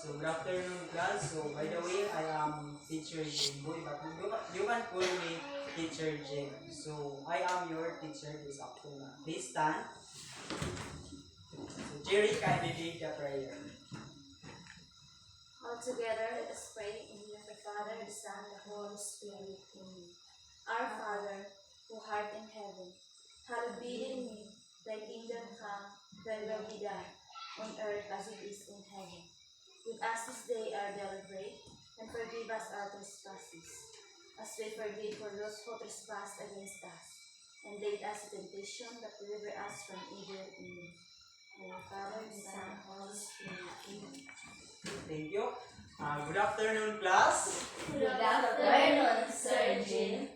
So good afternoon class. So by the way, I am teacher Jimboy, but you can call me teacher Jim. So I am your teacher this afternoon. Please stand. So Jerry, kindly lead the prayer. All together, let us pray in the name of the Father, the Son, and the Holy Spirit. Amen. Our Father, who art in heaven, hallowed be thy name. Thy kingdom come, thy will be done, on earth as it is in heaven. Give us this day our daily bread, and forgive us our trespasses, as we forgive for those who trespass against us. And lead us to temptation, but deliver us from evil. Amen. Our Father, the Son, and the Holy Spirit. Amen. Thank you. Good afternoon class. Good afternoon, Sir Jim.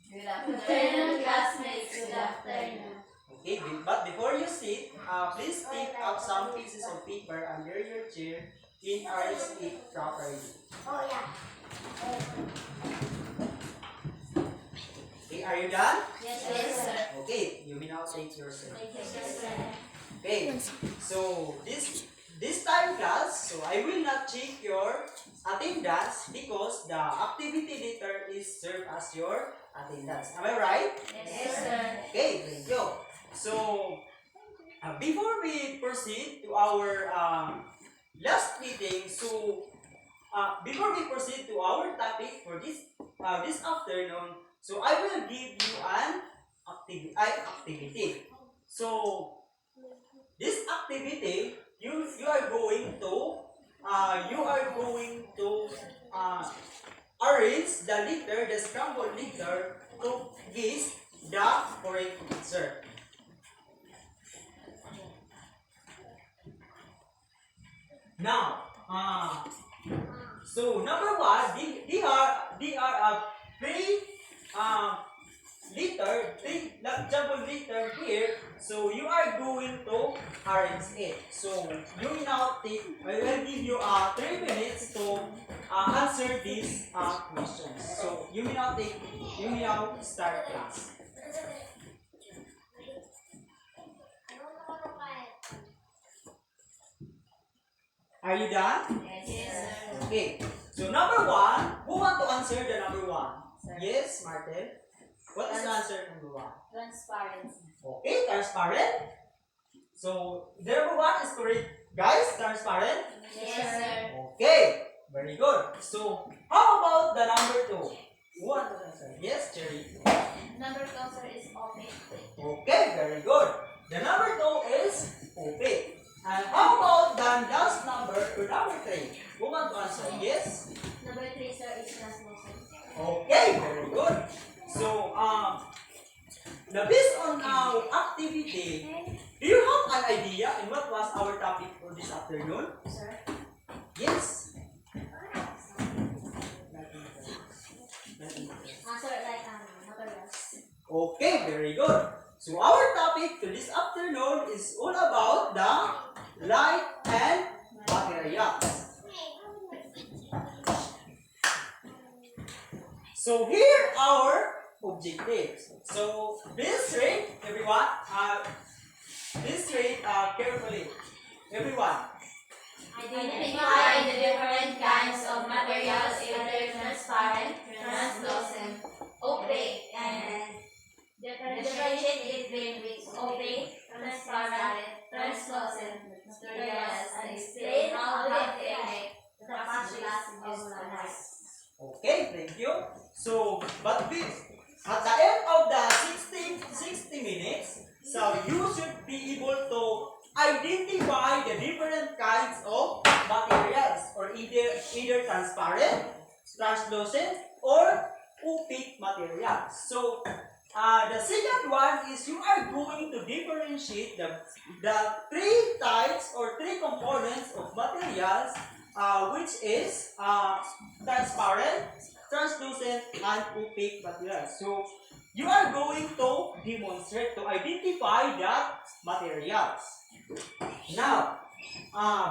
Good afternoon, classmates. Good afternoon. Okay, but before you sit, please pick up some pieces of paper under your chair and arrange it properly. Oh, yeah. Okay, are you done? Yes, sir. Okay, you may now take your seat. Yes, sir. Okay, so this time class, so I will not check your attendance because the activity letter is served as your attendance. Am I right? Yes, sir. Okay, thank you. So before we proceed to our last meeting, so before we proceed to our topic for this afternoon, so I will give you an activity. So this activity, you are going to arrange the letter, the scrambled letter, to guess the correct answer. Now, so number one, they are a three jumbled letter here. So you are going to arrange it. So you will now take. I will give you 3 minutes to answer these questions. So you will now take. You will now start class. Are you done? Yes, sir. Okay. So number one, who want to answer the number one? Sir. Yes, Martin. What is the answer number one? Transparency. Okay, transparent. So the number one is correct, guys. Transparent. Yes, sir. Okay, very good. So how about the number two? Who want to answer? Yes, Jerry. Number 2, sir, is opaque. Okay, very good. The number two is opaque. And how about the last number or number three? Who want to answer? Yes. Number 3, sir, is translucent. Okay, very good. So, now based on our activity, do you have an idea in what was our topic for this afternoon? Sir? Yes. Sir, like, materials. Okay, very good. So our topic to this afternoon is all about the light and materials. So here are our objectives. So please read everyone. Please read carefully. Everyone. Identify the different kinds of materials, either transparent, translucent, opaque, and differentiate between which opaque, transparent, translucent materials and explain how they affect the particles of light. Okay, thank you. So, but at the end of the 60 minutes, so you should be able to identify the different kinds of materials, or either transparent, translucent, or opaque materials. So, the second one is you are going to differentiate the three types or three components of materials, which is transparent, translucent, and opaque materials. So, you are going to demonstrate to identify the materials. Now,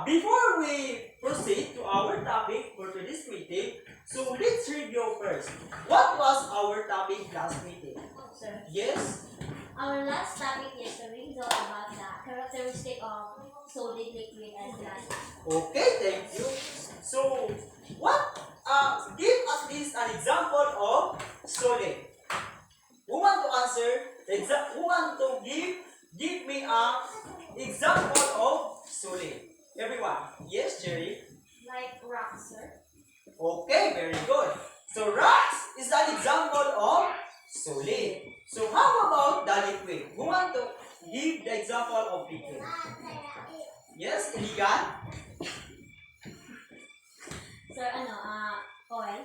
before we proceed to our topic for today's meeting, so let's review first. What was our topic last meeting? Sir, Yes? our last topic yesterday is all about the characteristic of solid, liquid, and gas. Okay, thank you. So, what? Give at least an example of solid. Who want to answer? Who want to give me a example of solid? Everyone. Yes, Jerry. Like rock, sir. Okay, very good. So rocks is an example of solid. So how about the liquid? Who want to give the example of liquid? Yes, Iligan? Sir, oil.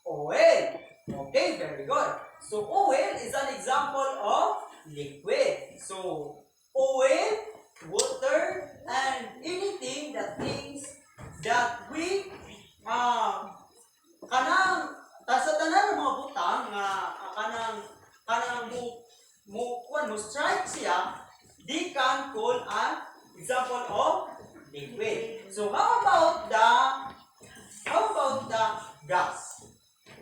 Oil. Okay, very good. So oil is an example of liquid. So oil, water, and anything that things that we kanang sa tanan ng mga butang nga kanang mo strike siya, they can call an example of liquid. So how about the gas?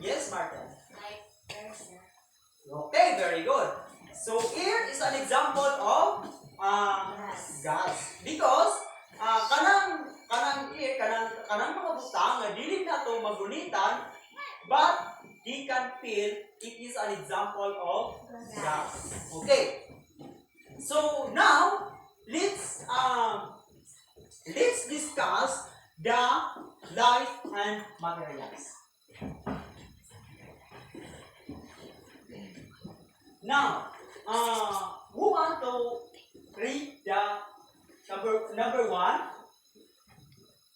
Yes, Martin. Like air, sir. Okay, very good. So air is an example of gas because kanang air kanang mga butang nga dili na to magunitan but they can feel it is an example of gas. Okay. So now let's discuss the light and materials. Now, who want to read the number one?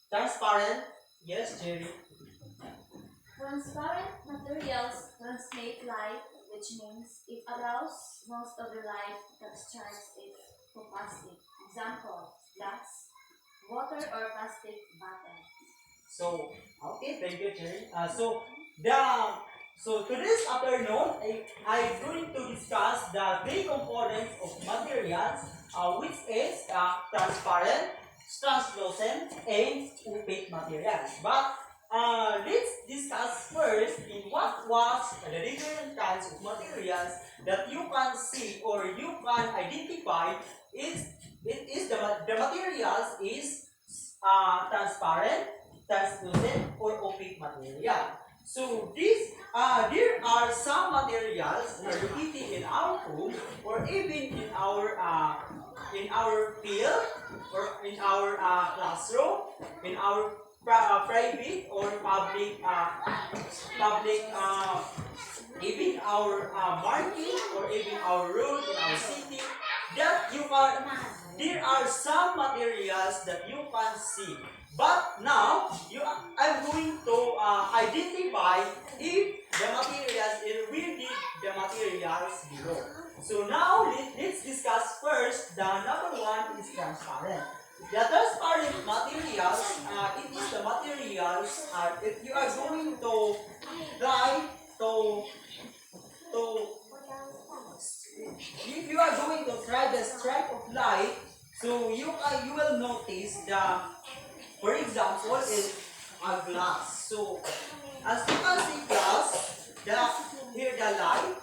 Transparent. Yes, Jerry. Transparent materials transmit light, which means it allows most of the light that strikes it to pass it. Example, glass, water, or plastic bottle. So, okay, thank you, Jerry. So today's afternoon, I'm going to discuss the three components of materials, which is transparent, translucent, and opaque materials. But let's discuss first in what was the different kinds of materials that you can see or you can identify. The materials is transparent, translucent, or opaque material. So there are some materials that are located in our home or even in our field or in our classroom, in our private or public even our market or even our road in our city that you can. There are some materials that you can see. But now, I'm going to identify if the materials is really the materials below. So now, let's discuss first. The number one is transparent. The transparent materials, it is the materials, if you are going to try to if you are going to try the strike of light, so you will notice the, for example, is a glass. So as you can see glass, here the light,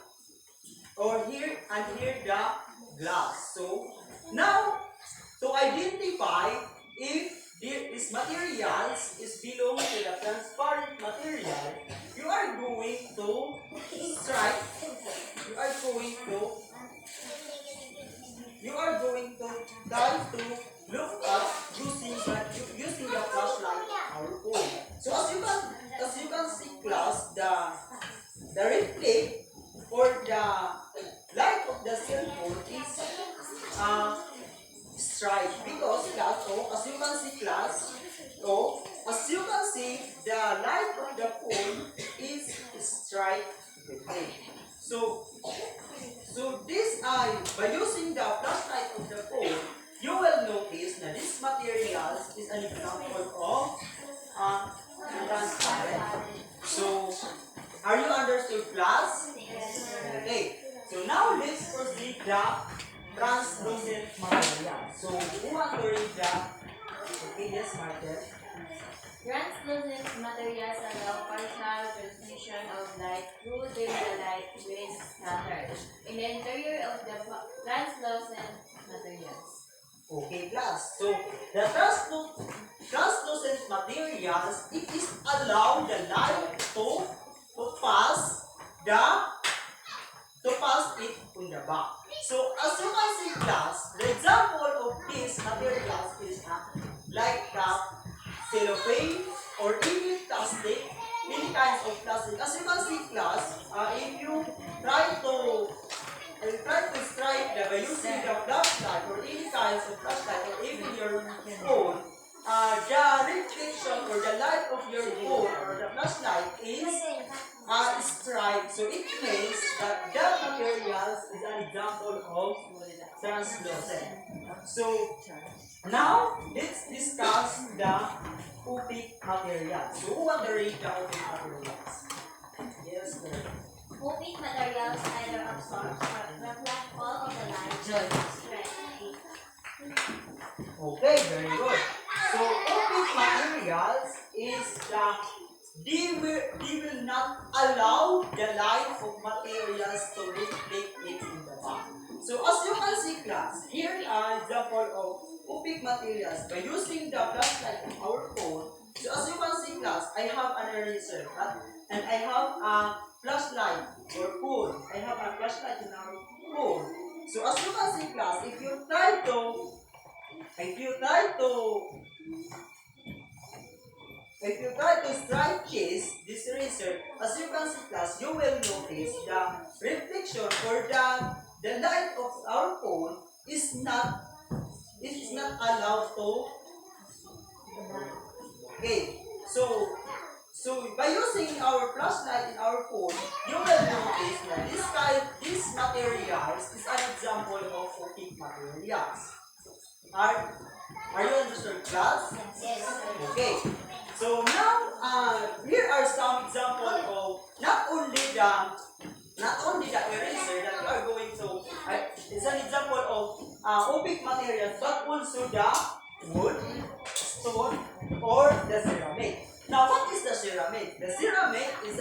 or here and here the glass. So now to identify if there is materials is belong to the transparent material, you are going to strike. You are going to try to look at using the flashlight or phone. So as you can see class, the reflect or the light of the cell phone is strike because class, as you can see class, as you can see the light of the phone is strike reflect. So this by using the flashlight of the phone, you will notice that this materials is an example of transparent. So are you understood class? Okay. So now let's proceed the translucent material. So who want to read the? Okay, yes, Martin. Translucent materials allow partial transmission of light through the light waves scattered in the interior of the translucent materials. Okay, class. So the translucent materials, it is allow the light to pass the it on the back. So as you can see, class, the example of these materials is like cellophane or even plastic, any kinds of plastic. As you can see, class, if you try to strike by using the flashlight or any kinds of flashlight or even your phone, the reflection or the light of your phone or the flashlight is strike. So it means that that materials is an example of translucent. So now let's discuss the opaque materials. So who want to read the opaque materials? Yes, sir. Opaque materials either absorb or reflect all of the light strength. Okay, very good. So opaque materials is they will not allow the light of materials to reflect it in the back. So as you can see, class, here are example of opaque materials by using the flashlight of our phone. So as you can see, class, I have an eraser and I have a flashlight or phone. I have a flashlight in our phone. So as you can see, class, if you try to strike this eraser, as you can see, class, you will notice the reflection or the light of our phone is not allowed to. Okay, so by using our flashlight in our phone, you will notice that this materials is an example of opaque materials. Are you understood, class? Yes. Okay. So now, here are some example of not only the eraser that we are going to. It's an example of opaque materials, but also the wood, stone, or the ceramic. Now, what is the ceramic? The ceramic is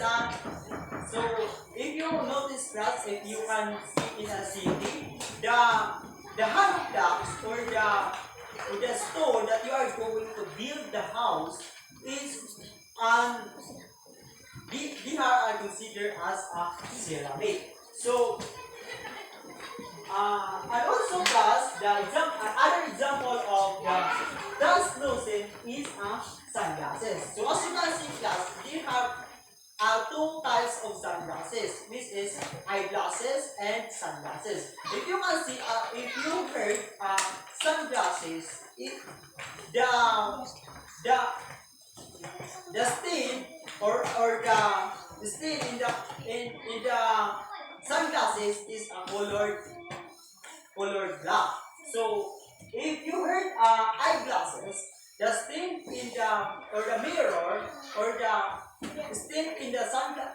so if you notice, class, if you can see in a city, the hollow blocks or the stone that you are going to build the house is they are considered as a ceramic. So and also, class, another example of the translucent is sunglasses. So as you can see, class, they have two types of sunglasses, which is eyeglasses and sunglasses. If you can see, if you heard sunglasses, the the the stain or the stain in the sunglasses is a colored black. So if you heard eyeglasses, the stain in the mirror or the stain in the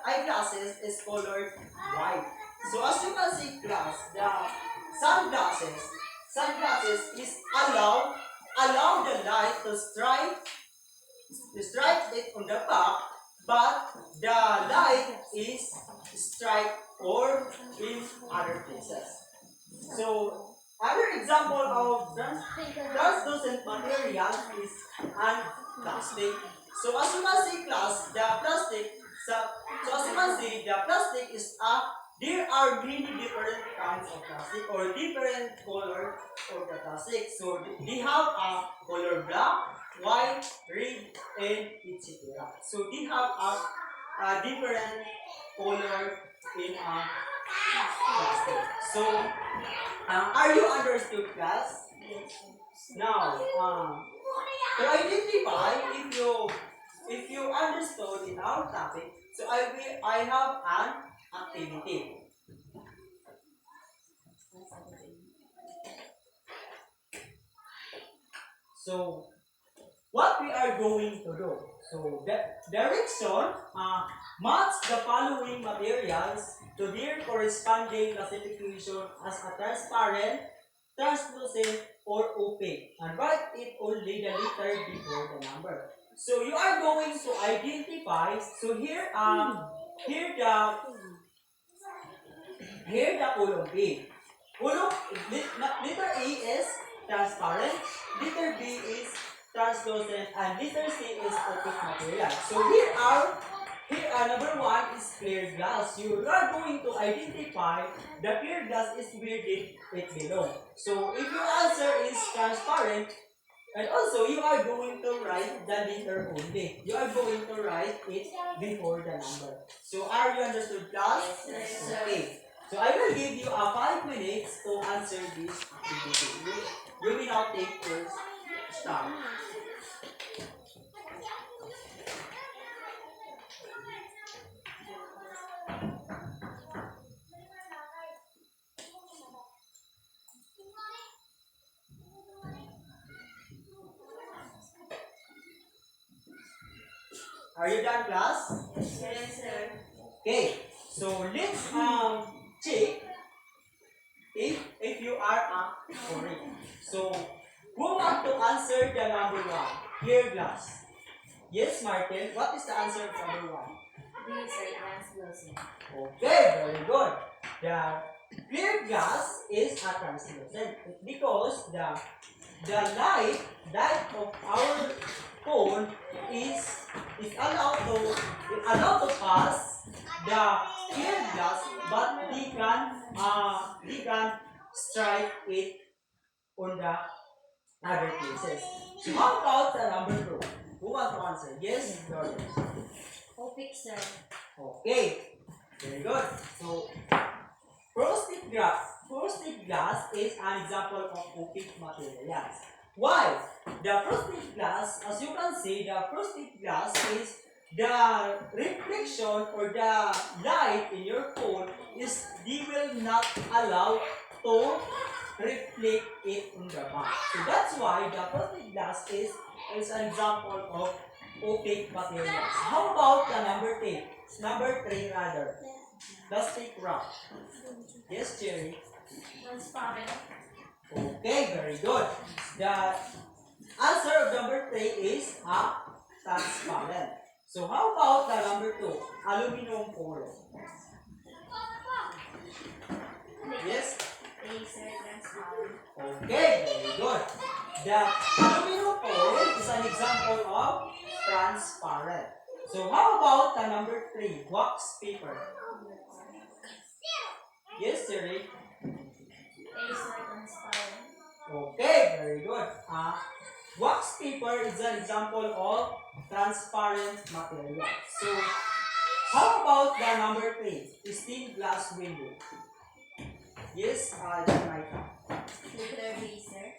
eyeglasses is colored white. So as you can see, class, the sunglasses is allow the light to strike it on the back, but the light is strike or in other places. So other example of translucent material is an plastic. So as you can see, class, the plastic. So as you can see, the plastic is there are many different kinds of plastic or different color of the plastic. So they have a color black, white, red, and etc. So they have a different color in a plastic. So are you understood, class? Now, to identify if you understood in our topic, so I have an activity. So what we are going to do? So the direction match the following materials to their corresponding classification as a transparent, translucent, or opaque, and write it only the letter before the number. So you are going to identify. So here the column A. Letter A is transparent, letter B is translucent, and letter C is opaque material. So here number 1 is clear glass. You are going to identify the clear glass is where it belongs. So if your answer is transparent, and also you are going to write the letter only. You are going to write it before the number. So are you understood, class? Yes, sir. Okay. So I will give you 5 minutes to answer this activity. You will now take your start. Are you done, class? Yes, sir. Okay. So let's check if you are correct. So who want to answer the number 1? Clear glass. Yes, Martin. What is the answer of number 1? These are translucent. Okay, very good. The clear glass is a translucent because the light of our phone is allowed to pass the clear glass, but they can strike it on the other places. So how about the number 2? Who wants to answer? Yes, Jordan. Opaque, sir. Okay, very good. So frosted glass is an example of opaque materials. Why? The frosted glass, as you can see, the frosted glass is the reflection or the light in your phone is they will not allow to reflect it on the back. So that's why the frosted glass is an example of opaque materials. How about the number 3? Number 3 rather. Plastic wrap. Yes, Jerry. Transparent. Okay, very good. The answer of number 3 is transparent. So how about the number 2? Aluminum foil. Yes? These are transparent. Okay, very good. The aluminum foil is an example of transparent. So how about the number 3? Wax paper. Yes, Jerry. These are transparent. Okay, very good. Wax paper is an example of transparent material. So, how about the number 3? Stained glass window. Yes, Jamaica. Letter B, sir.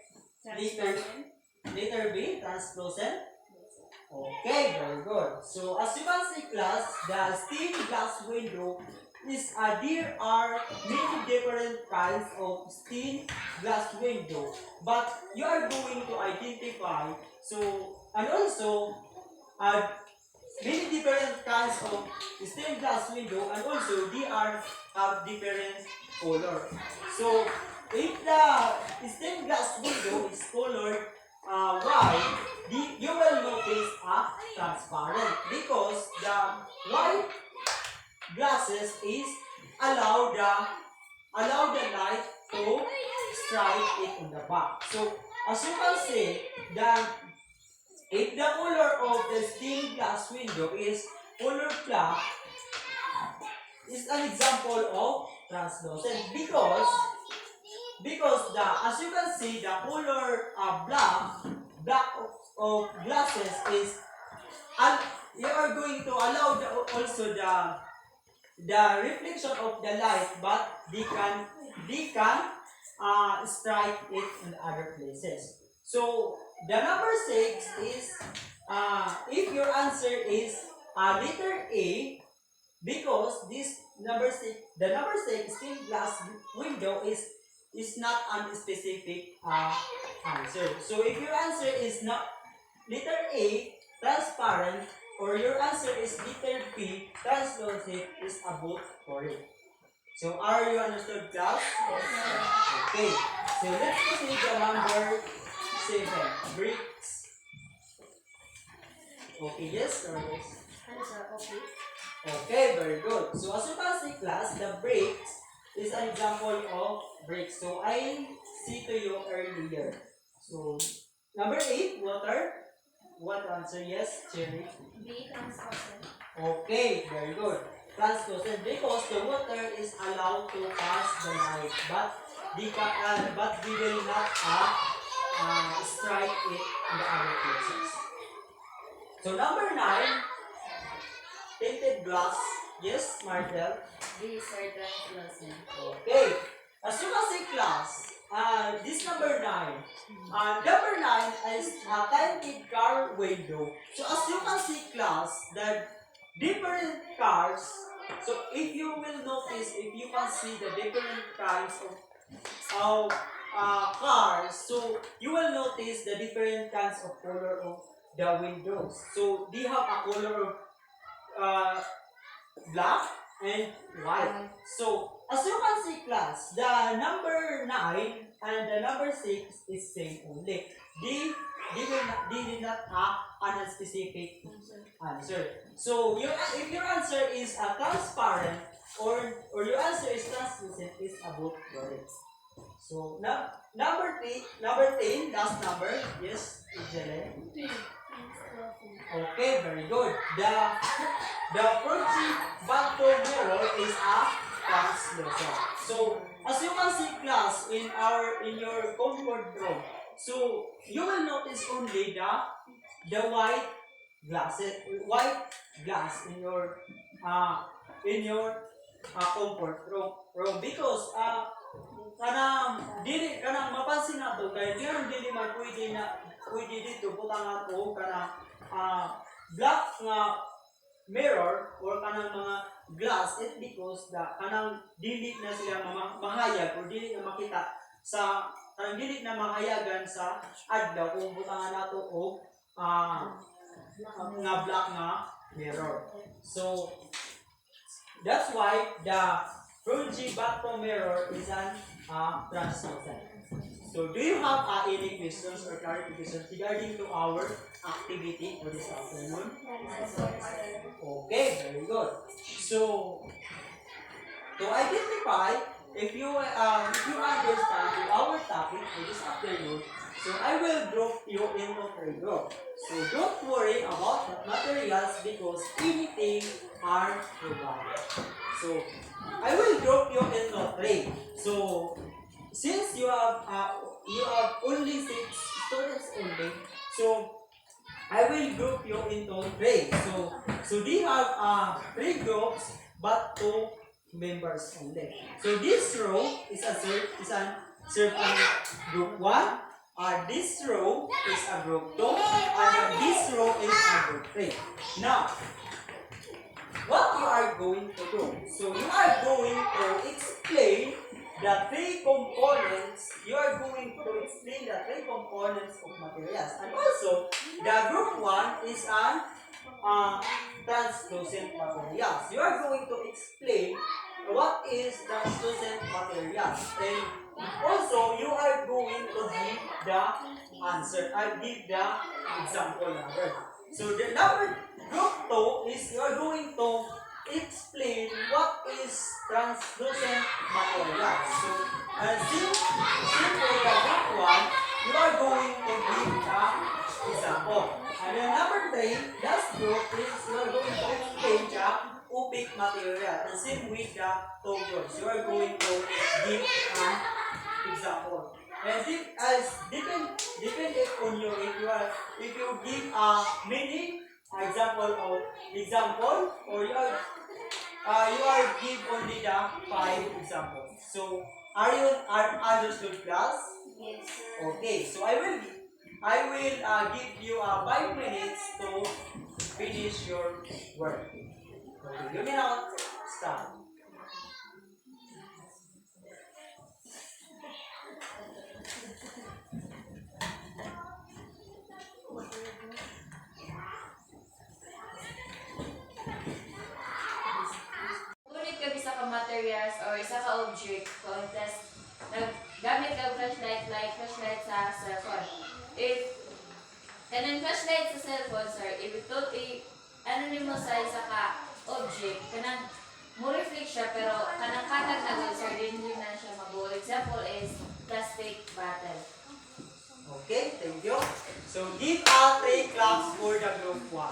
Letter, Transparent. letter B, translucent. Okay, very good. So, as you can see, class, the stained glass window is there are many different kinds of stained glass window, but you are going to identify. So, and also, many different kinds of stained glass window, and also they are have different color. So, if the stained glass window is colored white, you will notice transparent because the white glasses is allow the light to strike it on the back. So as you can see, if the color of the stained glass window is color black, is an example of translucent because the as you can see the color black of glasses is you are going to allow also the reflection of the light, but they can strike it in other places. So the number 6 is if your answer is letter A, because this number 6, the number 6 stained glass window is not a specific answer. So if your answer is not letter A, transparent, or your answer is letter B, translucent, is about correct. So are you understood, class? Okay. So let's proceed to number 7. Bricks. Okay, yes or yes? Ano, sir? Okay. Okay, very good. So as you can see, class, the bricks is an example of bricks. So I see to you earlier. So, number 8, water. What answer? Yes, Cherry. B. Translucent. Okay, very good. Translucent because the water is allowed to pass the light, but we will not strike it in the other places. So number 9, tinted glass. Yes, Martel. These are translucent. Okay. As you can see, class, this number 9. Number 9 is a tinted car window. So as you can see, class, that different cars. So if you will notice, if you can see the different kinds of cars, so you will notice the different kinds of color of the windows. So they have a color of black and white. So as you can see, class, the number 9 and the number 6 is same only. They did not have a specific answer. So if your answer is transparent or your answer is translucent, is about correct. So now number 10, last number. Yes, Ijele. Okay, very good. The Fujifilm mirror is a translucent. So as you can see, class, in your comfort room, so you will notice only the white glass in your comfort room because kanang mapansin nato kay dili man pwede dito butang ato kanang black nga mirror or kanang mga glass, it because kanang dili na sila mahayag or dili na makita sa kanang dili na mahayagan sa adlaw kung butangan nato og nga black nga mirror. So that's why the Fujifilm mirror is an translucent. So do you have any questions or clarifications regarding to our activity for this afternoon? Okay, very good. So to identify if you understand our topic for this afternoon, so I will group you into 3 groups. So don't worry about the materials because anything are provided. So I will group you into 3. So since you have only 6 students only, so I will group you into 3. So they have 3 groups but 2 members only. So this row is a certain group 1. This row is a group 2, and this row is a group 3. Now, what you are going to do? So you are going to explain the 3 components. You are going to explain the 3 components of materials, and also the group 1 is an translucent materials. You are going to explain what is translucent materials, and also you are going to give the answer. I give the example number. So the number group 2 is you are going to explain what is translucent materials. So since for the group 1, you are going to give the example. And then number 3, last group is you are going to explain the opaque material. And same with the 2 groups, you are going to give an example. And depending on you if you give many example or you are give only the 5 examples. So are you understood, class? Yes, sir. Okay, so I will give you 5 minutes to finish your work. Okay, you may now start. Ngunit kami sa ka-materials or isa ka-object contest, gamit ka flashlight sa cellphone. If kanang flashlight sa cellphone, sir, if mo sa ka-object, kanang mo reflect siya, pero kanang katag na good, sir, din na siya mabuo. Example is plastic bottle. Okay, thank you. So give a 3 claps for the group 1.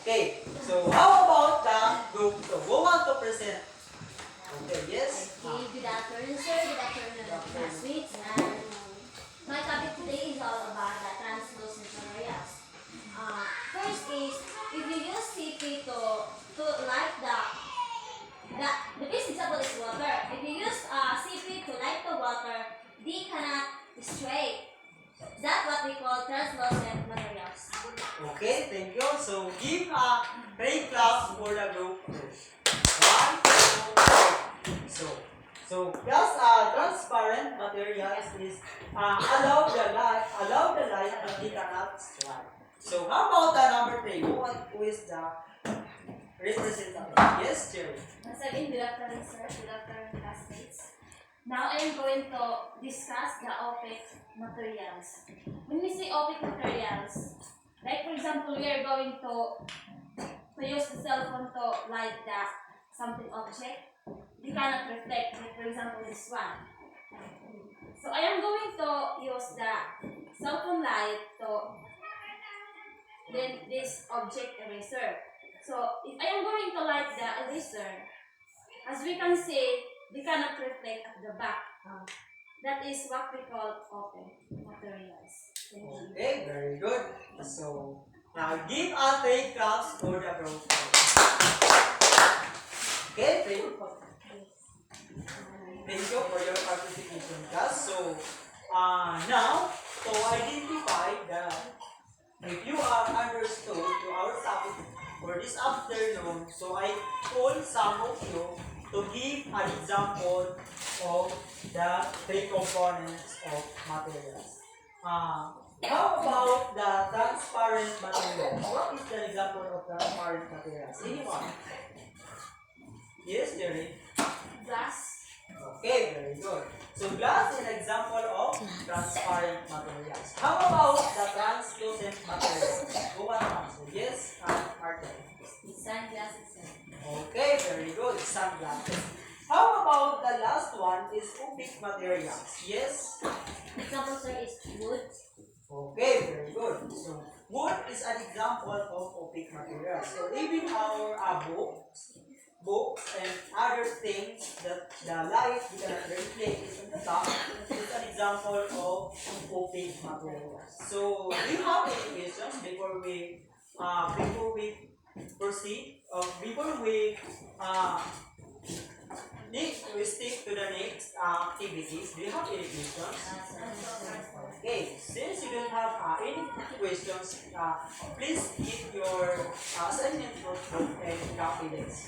Okay, so how about the group 2? Who want to present? Okay, yes? Okay, good afternoon, sir. Good afternoon, classmates. And my topic today is all about the translucent materials. First is, if you use CP to light the best example is water. If you use CP to light the water, they cannot stray. That's what we call translucent materials. Okay, thank you. So give a 3 claps for the group 2. 1, 2, 3. So plus transparent materials is allow the light but they cannot strike. So how about the number 3? Who is the representative? Yes, Jerry. Once again, good afternoon, sir. Good afternoon, classmates. Now I am going to discuss the opaque materials. When we say opaque materials, like for example, we are going to use the cell phone to light the something object. They cannot reflect. Like for example, this one. So I am going to use the cell phone light to then this object eraser. So if I am going to light the eraser, as we can see, they cannot reflect at the back. That is what we call opaque materials. Thank you. Okay, very good. So now give a 3 claps for the group 2. Okay, thank you for your participation, class. So now to identify if you are understood to our topic for this afternoon, so I call some of you to give an example of the 3 components of materials. How about the transparent materials? What is the example of transparent materials? Anyone? Yes, Jerry? Glass. Okay, very good. So glass is an example of transparent materials. How about the translucent materials? Who want to answer? Yes, Martin. Sunglasses. Okay, very good. Sunglasses. How about the last one is opaque materials? Yes? Example, sir, is wood. Okay, very good. So wood is an example of opaque materials. So even our books and other things that the light we cannot reflect is on the top is an example of opaque materials. So do you have any questions before we proceed? Before we stick to the next activities, do you have any questions? Okay, since you don't have any questions, please keep your assignment notebook and copy this.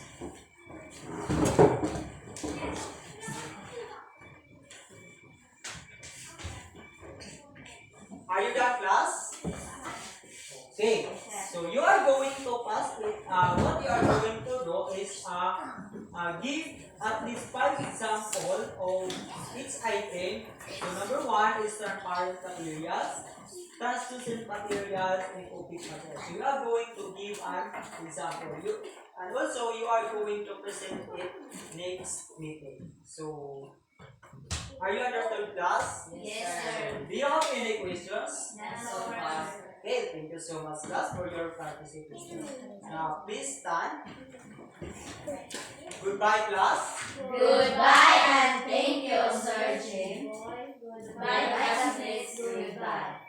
Are you done, class? Okay, so you are going to pass it. What you are going to do is give at least 5 examples of each item. So number 1 is transparent materials, translucent materials, and opaque materials. So you are going to give an example. And also you are going to present it next meeting. So are you understood, class? Yes, sir. Do you have any questions? That's so far. Okay, thank you so much, class, for your participation. Now, please stand. Goodbye, class. Goodbye and thank you, Sir Jim. Goodbye. Bye, classmates. Goodbye.